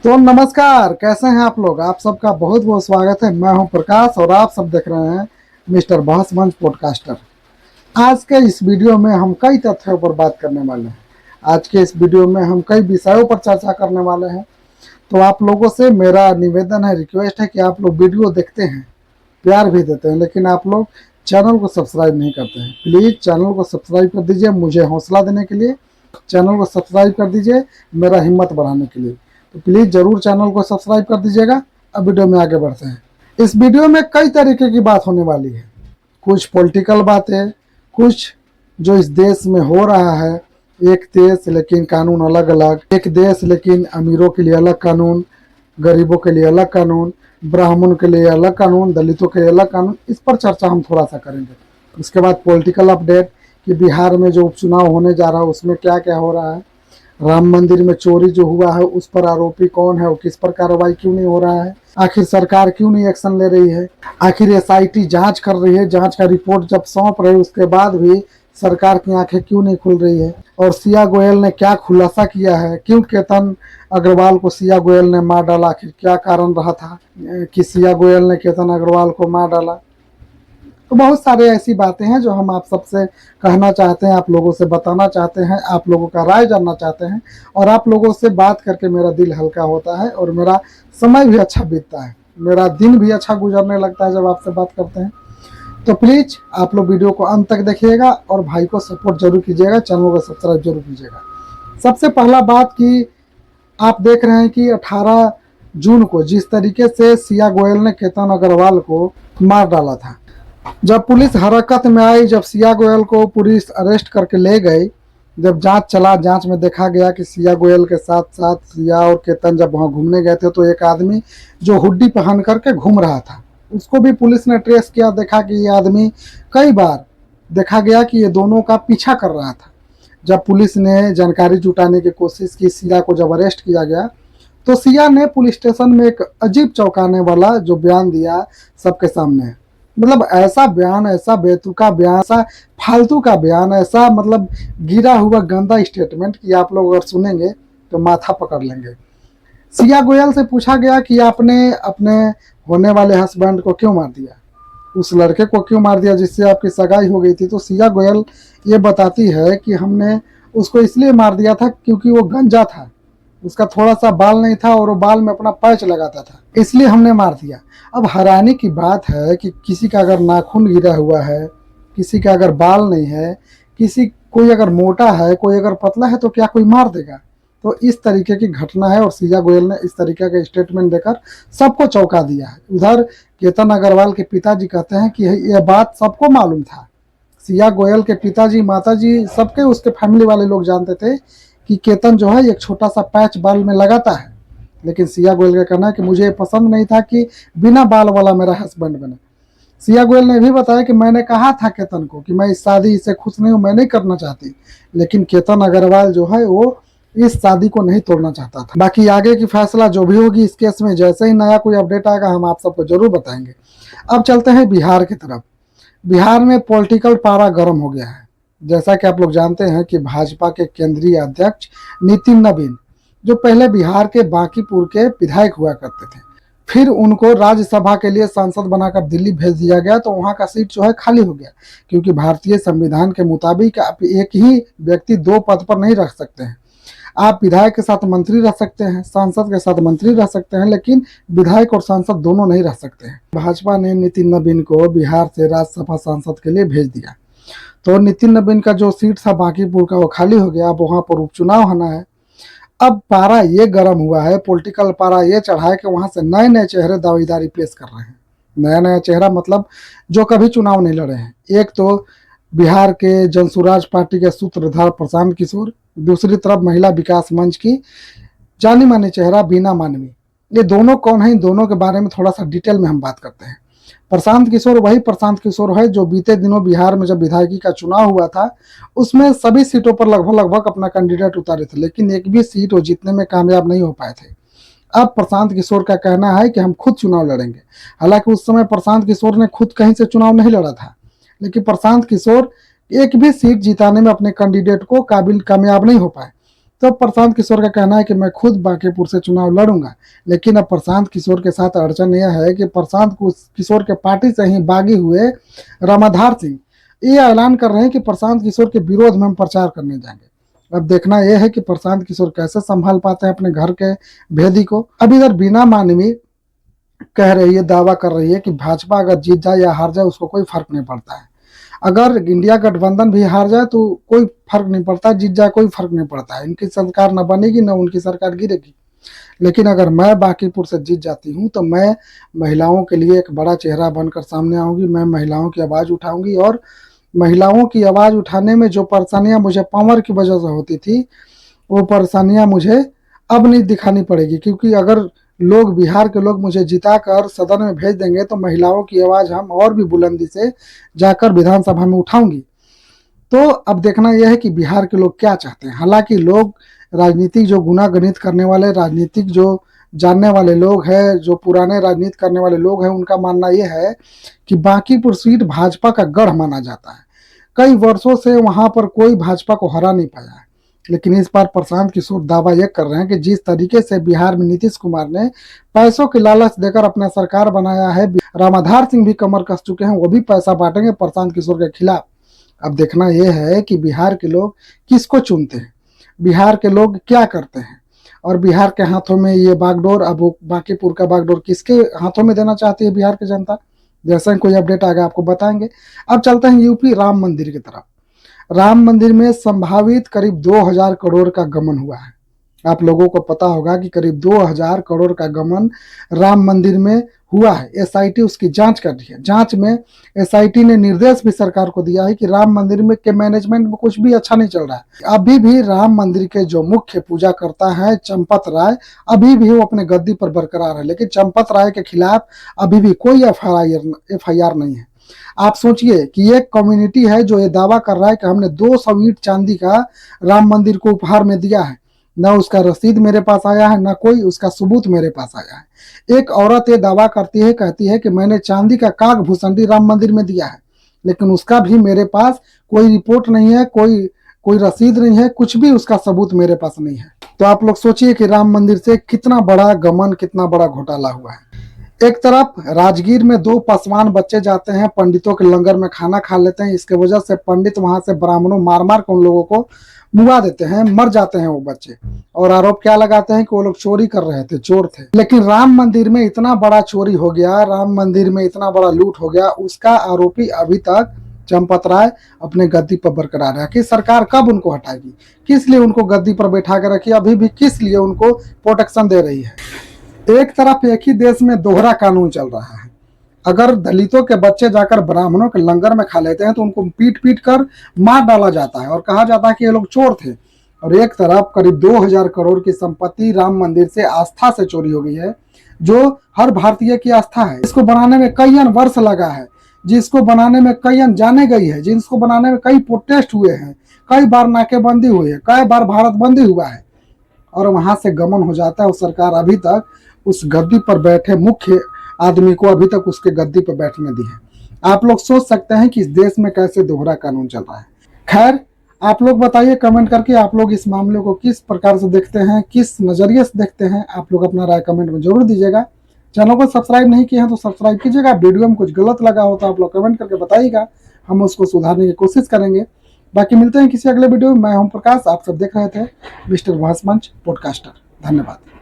तो नमस्कार, कैसे हैं आप लोग। आप सबका बहुत बहुत स्वागत है। मैं हूं प्रकाश और आप सब देख रहे हैं मिस्टर बहस मंच पॉडकास्टर। आज के इस वीडियो में हम कई तथ्यों पर बात करने वाले हैं। आज के इस वीडियो में हम कई विषयों पर चर्चा करने वाले हैं। तो आप लोगों से मेरा निवेदन है, रिक्वेस्ट है कि आप लोग वीडियो देखते हैं, प्यार भी देते हैं, लेकिन आप लोग चैनल को सब्सक्राइब नहीं करते हैं। प्लीज़ चैनल को सब्सक्राइब कर दीजिए, मुझे हौसला देने के लिए चैनल को सब्सक्राइब कर दीजिए, मेरा हिम्मत बढ़ाने के लिए। तो प्लीज़ ज़रूर चैनल को सब्सक्राइब कर दीजिएगा। अब वीडियो में आगे बढ़ते हैं। इस वीडियो में कई तरीके की बात होने वाली है। कुछ पॉलिटिकल बातें, कुछ जो इस देश में हो रहा है, एक देश लेकिन कानून अलग अलग, एक देश लेकिन अमीरों के लिए अलग कानून, गरीबों के लिए अलग कानून, ब्राह्मण के लिए अलग कानून, दलितों के लिए अलग कानून। इस पर चर्चा हम थोड़ा सा करेंगे। उसके बाद पॉलिटिकल अपडेट कि बिहार में जो उपचुनाव होने जा रहा है उसमें क्या क्या हो रहा है, राम मंदिर में चोरी जो हुआ है उस पर आरोपी कौन है और किस पर कार्रवाई क्यों नहीं हो रहा है, आखिर सरकार क्यों नहीं एक्शन ले रही है, आखिर एसआईटी जांच कर रही है, जांच का रिपोर्ट जब सौंप रही उसके बाद भी सरकार की आंखें क्यों नहीं खुल रही है, और सिया गोयल ने क्या खुलासा किया है, क्यों केतन अग्रवाल को सिया गोयल ने मार डाला, आखिर क्या कारण रहा था कि सिया गोयल ने केतन अग्रवाल को मार डाला। तो बहुत सारे ऐसी बातें हैं जो हम आप सबसे कहना चाहते हैं, आप लोगों से बताना चाहते हैं, आप लोगों का राय जानना चाहते हैं। और आप लोगों से बात करके मेरा दिल हल्का होता है और मेरा समय भी अच्छा बीतता है, मेरा दिन भी अच्छा गुजरने लगता है जब आपसे बात करते हैं। तो प्लीज़ आप लोग वीडियो को अंत तक देखिएगा और भाई को सपोर्ट जरूर कीजिएगा, चैनल को सब्सक्राइब जरूर कीजिएगा। सबसे पहला बात कि आप देख रहे हैं कि 18 जून को जिस तरीके से सिया गोयल ने केतन अग्रवाल को मार डाला था, जब पुलिस हरकत में आई, जब सिया गोयल को पुलिस अरेस्ट करके ले गई, जब जांच चला, जांच में देखा गया कि सिया गोयल के साथ साथ सिया और केतन जब वहाँ घूमने गए थे तो एक आदमी जो हुड्डी पहन करके घूम रहा था उसको भी पुलिस ने ट्रेस किया। देखा कि ये आदमी कई बार देखा गया कि ये दोनों का पीछा कर रहा था। जब पुलिस ने जानकारी जुटाने की कोशिश की, सिया को जब अरेस्ट किया गया तो सिया ने पुलिस स्टेशन में एक अजीब चौंकाने वाला जो बयान दिया सबके सामने। मतलब ऐसा बयान, ऐसा बेतुका बयान, ऐसा फालतू का बयान, ऐसा मतलब गिरा हुआ गंदा स्टेटमेंट कि आप लोग अगर सुनेंगे तो माथा पकड़ लेंगे। सिया गोयल से पूछा गया कि आपने अपने होने वाले हस्बैंड को क्यों मार दिया, उस लड़के को क्यों मार दिया जिससे आपकी सगाई हो गई थी। तो सिया गोयल ये बताती है कि हमने उसको इसलिए मार दिया था क्योंकि वो गंजा था, उसका थोड़ा सा बाल नहीं था और वो बाल में अपना पैच लगाता था, इसलिए हमने मार दिया। अब हैरानी की बात है कि किसी का अगर नाखून गिरा हुआ है, किसी का अगर बाल नहीं है, कोई अगर मोटा है, कोई अगर पतला है तो क्या कोई मार देगा। तो इस तरीके की घटना है और सिया गोयल ने इस तरीके का स्टेटमेंट देकर सबको चौंका दिया है। उधर केतन अग्रवाल के पिताजी कहते हैं कि यह बात सबको मालूम था, सिया गोयल के पिताजी, माताजी, सबके उसके फैमिली वाले लोग जानते थे कि केतन जो है एक छोटा सा पैच बाल में लगाता है। लेकिन सिया गोयल का कहना है कि मुझे पसंद नहीं था कि बिना बाल वाला मेरा हस्बैंड बने। सिया गोयल ने भी बताया कि मैंने कहा था केतन को कि मैं इस शादी से खुश नहीं हूँ, मैं नहीं करना चाहती, लेकिन केतन अग्रवाल जो है वो इस शादी को नहीं तोड़ना चाहता था। बाकी आगे की फैसला जो भी होगी इस केस में, जैसे ही नया कोई अपडेट आएगा हम आप सबको जरूर बताएंगे। अब चलते हैं बिहार की तरफ। बिहार में पॉलिटिकल पारा गर्म हो गया है। जैसा कि आप लोग जानते हैं कि भाजपा के केंद्रीय अध्यक्ष नितिन नवीन, जो पहले बिहार के बांकीपुर के विधायक हुआ करते थे, फिर उनको राज्यसभा के लिए सांसद बनाकर दिल्ली भेज दिया गया। तो वहां का सीट जो है खाली हो गया, क्योंकि भारतीय संविधान के मुताबिक आप एक ही व्यक्ति दो पद पर नहीं रख सकते हैं। आप विधायक के साथ मंत्री रह सकते हैं, सांसद के साथ मंत्री रह सकते हैं, लेकिन विधायक और सांसद दोनों नहीं रह सकते हैं। भाजपा ने नितिन नवीन को बिहार से राज्यसभा सांसद के लिए भेज दिया। तो नितिन नवीन का जो सीट था बांकीपुर का वो खाली हो गया। अब वहां पर उपचुनाव होना है। अब पारा ये गर्म हुआ है, पॉलिटिकल पारा ये चढ़ा है कि वहां से नए नए चेहरे दावेदारी पेश कर रहे हैं। नया नया चेहरा मतलब जो कभी चुनाव नहीं लड़े हैं। एक तो बिहार के जनसुराज पार्टी के सूत्रधार प्रशांत किशोर, दूसरी तरफ महिला विकास मंच की जानी मानी चेहरा बीना मानवी। ये दोनों कौन है, इन दोनों के बारे में थोड़ा सा डिटेल में हम बात करते हैं। प्रशांत किशोर वही प्रशांत किशोर है जो बीते दिनों बिहार में जब विधायकी का चुनाव हुआ था उसमें सभी सीटों पर लगभग अपना कैंडिडेट उतारे थे, लेकिन एक भी सीट वो जीतने में कामयाब नहीं हो पाए थे। अब प्रशांत किशोर का कहना है कि हम खुद चुनाव लड़ेंगे। हालांकि उस समय प्रशांत किशोर ने खुद कहीं से चुनाव नहीं लड़ा था, लेकिन प्रशांत किशोर एक भी सीट जिताने में अपने कैंडिडेट को काबिल कामयाब नहीं हो पाए। तो प्रशांत किशोर का कहना है कि मैं खुद बांकीपुर से चुनाव लड़ूंगा। लेकिन अब प्रशांत किशोर के साथ अड़चन यह है कि प्रशांत किशोर के पार्टी से ही बागी हुए रामाधार सिंह ये ऐलान कर रहे हैं कि प्रशांत किशोर के विरोध में हम प्रचार करने जाएंगे। अब देखना यह है कि प्रशांत किशोर कैसे संभाल पाते हैं अपने घर के भेदी को। अब इधर बीना मानवी कह रही है, दावा कर रही है कि भाजपा अगर जीत जाए या हार जाए उसको कोई फर्क नहीं पड़ता है। अगर इंडिया गठबंधन भी हार जाए तो कोई फर्क नहीं पड़ता, जीत जाए कोई फर्क नहीं पड़ता है। इनकी सरकार न बनेगी न उनकी सरकार गिरेगी। लेकिन अगर मैं बांकीपुर से जीत जाती हूँ तो मैं महिलाओं के लिए एक बड़ा चेहरा बनकर सामने आऊंगी। मैं महिलाओं की आवाज़ उठाऊंगी और महिलाओं की आवाज़ उठाने में जो परेशानियां मुझे पावर की वजह से होती थी वो परेशानियां मुझे अब नहीं दिखानी पड़ेगी, क्योंकि अगर लोग, बिहार के लोग मुझे जिताकर सदन में भेज देंगे तो महिलाओं की आवाज़ हम और भी बुलंदी से जाकर विधानसभा में उठाऊंगी। तो अब देखना यह है कि बिहार के लोग क्या चाहते हैं। हालांकि लोग राजनीतिक जो गुनागणित करने वाले, राजनीतिक जो जानने वाले लोग हैं, जो पुराने राजनीति करने वाले लोग हैं, उनका मानना यह है कि बांकीपुर सीट भाजपा का गढ़ माना जाता है। कई वर्षों से वहां पर कोई भाजपा को हरा नहीं पाया है। लेकिन इस बार प्रशांत किशोर दावा यह कर रहे हैं कि जिस तरीके से बिहार में नीतीश कुमार ने पैसों की लालच देकर अपना सरकार बनाया है, रामाधार सिंह भी कमर कस चुके हैं, वो भी पैसा बांटेंगे प्रशांत किशोर के खिलाफ। अब देखना यह है कि बिहार के लोग किसको चुनते हैं, बिहार के लोग क्या करते हैं, और बिहार के हाथों में ये बागडोर, अब बांकीपुर का बागडोर किसके हाथों में देना चाहती है बिहार की जनता। जैसा ही कोई अपडेट आएगा आपको बताएंगे। अब चलते हैं यूपी राम मंदिर की तरफ। राम मंदिर में संभावित करीब 2000 करोड़ का गमन हुआ है। आप लोगों को पता होगा कि करीब 2000 करोड़ का गमन राम मंदिर में हुआ है। एसआईटी उसकी जांच कर रही है। जांच में एसआईटी ने निर्देश भी सरकार को दिया है कि राम मंदिर में के मैनेजमेंट में कुछ भी अच्छा नहीं चल रहा है। अभी भी राम मंदिर के जो मुख्य पूजा करता है चंपत राय, अभी भी वो अपने गद्दी पर बरकरार है। लेकिन चंपत राय के खिलाफ अभी भी कोई एफआईआर नहीं है। आप सोचिए कि एक कम्युनिटी है जो ये दावा कर रहा है कि हमने 200 ईंट चांदी का राम मंदिर को उपहार में दिया है, ना उसका रसीद मेरे पास आया है, ना कोई उसका सबूत मेरे पास आया है। एक औरत ये दावा करती है, कहती है कि मैंने चांदी का काग भूषणी राम मंदिर में दिया है, लेकिन उसका भी मेरे पास कोई रिपोर्ट नहीं है, कोई रसीद नहीं है, कुछ भी उसका सबूत मेरे पास नहीं है। तो आप लोग सोचिए कि राम मंदिर से कितना बड़ा गमन, कितना बड़ा घोटाला हुआ है। एक तरफ राजगीर में 2 पासवान बच्चे जाते हैं, पंडितों के लंगर में खाना खा लेते हैं। इसके वजह से पंडित वहां से ब्राह्मणों मार मार कर उन लोगों को मुआ देते हैं, मर जाते हैं वो बच्चे। और आरोप क्या लगाते हैं कि वो लोग चोरी कर रहे थे, चोर थे। लेकिन राम मंदिर में इतना बड़ा चोरी हो गया, राम मंदिर में इतना बड़ा लूट हो गया, उसका आरोपी अभी तक चंपत राय अपने गद्दी पर बरकरार है। कि सरकार कब उनको हटाएगी, किस लिए उनको गद्दी पर बैठा कर रखी, अभी भी किस लिए उनको प्रोटेक्शन दे रही है। एक तरफ एक ही देश में दोहरा कानून चल रहा है। अगर दलितों के बच्चे जाकर ब्राह्मणों के लंगर में खा लेते हैं तो उनको पीट पीट कर मार डाला जाता है और कहा जाता है कि ये लोग चोर थे। और एक तरफ करीब 2000 करोड़ की संपत्ति राम मंदिर से आस्था से चोरी हो गई है, जो हर भारतीय की आस्था है। इसको बनाने में कई वर्ष लगा है, जिसको बनाने में कई जाने गई है, जिसको बनाने में कई प्रोटेस्ट हुए हैं, कई बार नाकेबंदी हुई है, कई बार भारत बंदी हुआ है, और वहां से गमन हो जाता है। और सरकार अभी तक उस गद्दी पर बैठे मुख्य आदमी को अभी तक उसके गद्दी पर बैठने दी है। आप लोग सोच सकते हैं कि इस देश में कैसे दोहरा कानून चल रहा है। खैर, आप लोग बताइए कमेंट करके, आप लोग इस मामले को किस प्रकार से देखते हैं, किस नजरिए से देखते हैं। आप लोग अपना राय कमेंट में जरूर दीजिएगा। चैनल को सब्सक्राइब नहीं किए हैं तो सब्सक्राइब कीजिएगा। वीडियो में कुछ गलत लगा हो तो आप लोग कमेंट करके बताइएगा, हम उसको सुधारने की कोशिश करेंगे। बाकी मिलते हैं किसी अगले वीडियो में। मैं ओम प्रकाश, आप सब देख रहे थे मिस्टर बहस मंच पॉडकास्टर। धन्यवाद।